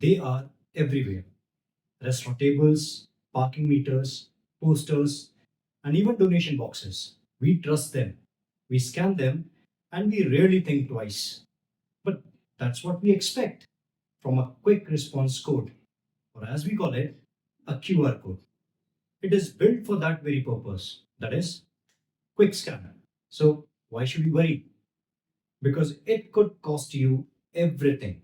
They are everywhere. Restaurant tables, parking meters, posters, and even donation boxes. We trust them, we scan them, and we rarely think twice. But that's what we expect from a quick response code, or as we call it, a QR code. It is built for that very purpose, that is, quick scanner. So, why should we worry? Because it could cost you everything.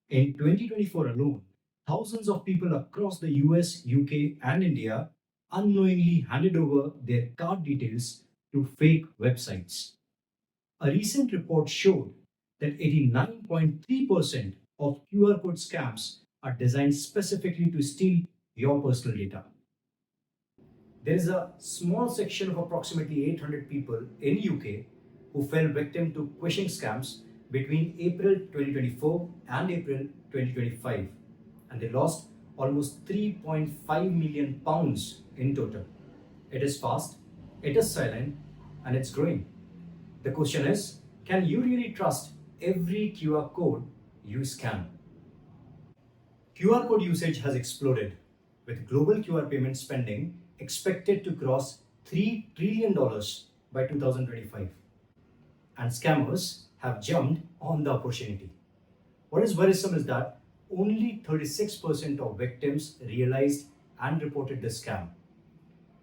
In 2024 alone, thousands of people across the US, UK, and India unknowingly handed over their card details to fake websites. A recent report showed that 89.3% of QR code scams are designed specifically to steal your personal data. There is a small section of approximately 800 people in UK who fell victim to quishing scams between April 2024 and April 2025, and they lost almost 3.5 million pounds in total. It is fast, it is silent, and it's growing. The question is, can you really trust every QR code you scan? QR code usage has exploded, with global QR payment spending expected to cross $3 trillion by 2025. And scammers have jumped on the opportunity. What is worrisome is that only 36% of victims realized and reported the scam.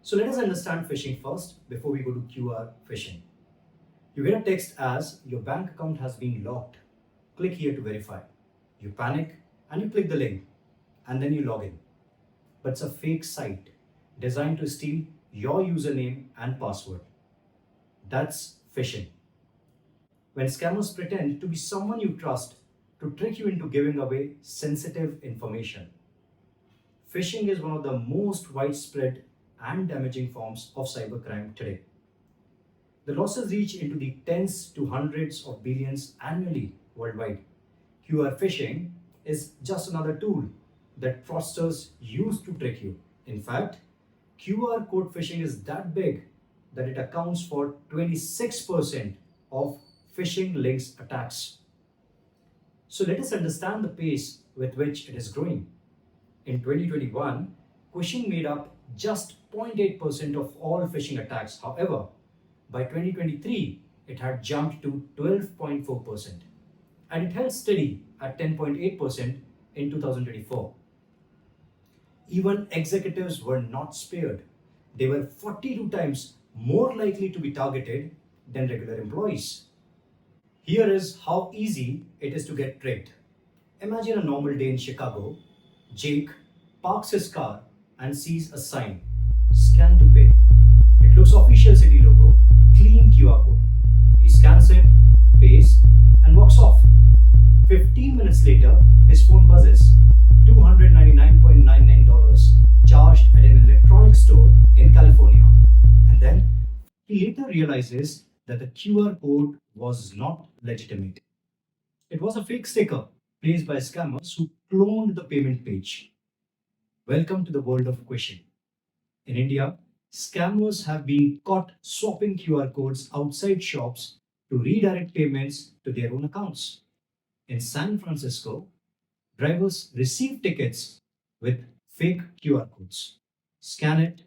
So let us understand phishing first before we go to QR phishing. You get a text as your bank account has been locked. Click here to verify. You panic and you click the link and then you log in. But it's a fake site designed to steal your username and password. That's phishing. When scammers pretend to be someone you trust to trick you into giving away sensitive information. Phishing is one of the most widespread and damaging forms of cybercrime today. The losses reach into the tens to hundreds of billions annually worldwide. QR phishing is just another tool that fraudsters use to trick you. In fact, QR code phishing is that big that it accounts for 26% of phishing links attacks. So let us understand the pace with which it is growing. In 2021, Quishing made up just 0.8% of all phishing attacks. However, by 2023, it had jumped to 12.4%, and it held steady at 10.8% in 2024. Even executives were not spared. They were 42 times more likely to be targeted than regular employees. Here is how easy it is to get tricked. Imagine a normal day in Chicago. Jake parks his car and sees a sign, scan to pay. It looks official city logo, clean QR code. He scans it, pays, and walks off. 15 minutes later, his phone buzzes. $299.99 charged at an electronics store in California. And then he later realizes that the QR code was not legitimate. It was a fake sticker placed by scammers who cloned the payment page. Welcome to the world of Quishing. In India, scammers have been caught swapping QR codes outside shops to redirect payments to their own accounts. In San Francisco, drivers receive tickets with fake QR codes. Scan it,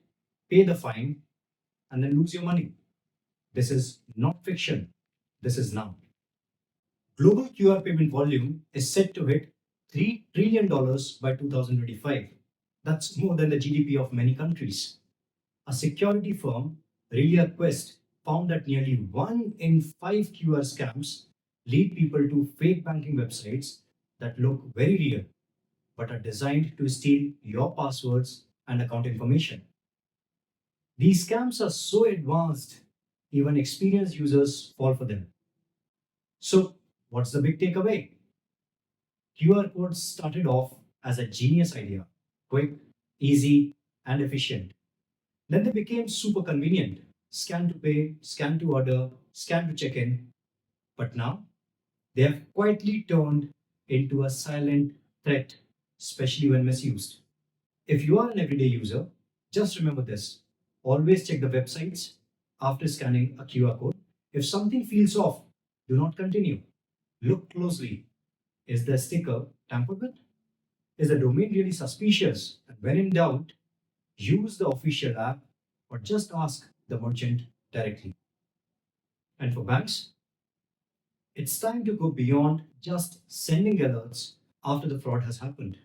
pay the fine, and then lose your money. This is not fiction. This is now. Global QR payment volume is set to hit $3 trillion by 2025. That's more than the GDP of many countries. A security firm, Relia Quest, found that nearly 1 in 5 QR scams lead people to fake banking websites that look very real but are designed to steal your passwords and account information. These scams are so advanced, even experienced users fall for them. So, what's the big takeaway? QR codes started off as a genius idea, quick, easy, and efficient. Then they became super convenient. Scan to pay, scan to order, scan to check in. But now they have quietly turned into a silent threat, especially when misused. If you are an everyday user, just remember this. Always check the websites after scanning a QR code. If something feels off, do not continue. Look closely. Is the sticker tampered with? Is the domain really suspicious? And when in doubt, use the official app or just ask the merchant directly. And for banks, it's time to go beyond just sending alerts after the fraud has happened.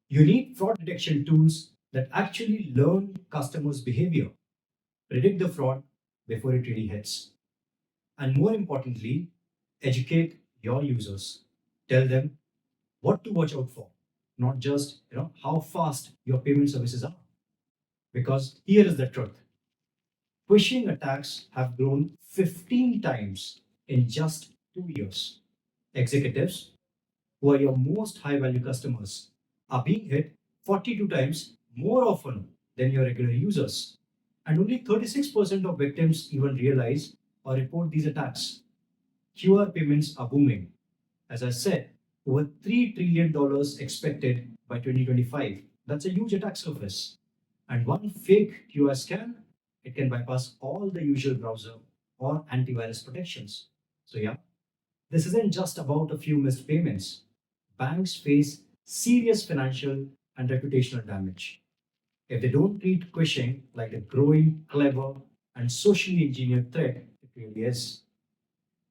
You need fraud detection tools that actually learn customers' behavior, predict the fraud before it really hits, and more importantly, educate your users. Tell them what to watch out for, not just how fast your payment services are. Because here is the truth: phishing attacks have grown 15 times in just 2 years. Executives, who are your most high value customers, are being hit 42 times more often than your regular users. And only 36% of victims even realize or report these attacks. QR payments are booming. As I said, over $3 trillion expected by 2025. That's a huge attack surface. And one fake QR scan, it can bypass all the usual browser or antivirus protections. So, yeah, this isn't just about a few missed payments. Banks face serious financial and reputational damage. If they don't treat Quishing like a growing, clever, and socially engineered threat, it really is.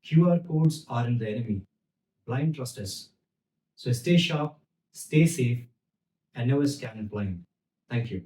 QR codes aren't the enemy. Blind trust is. So stay sharp, stay safe, and never scan in blind. Thank you.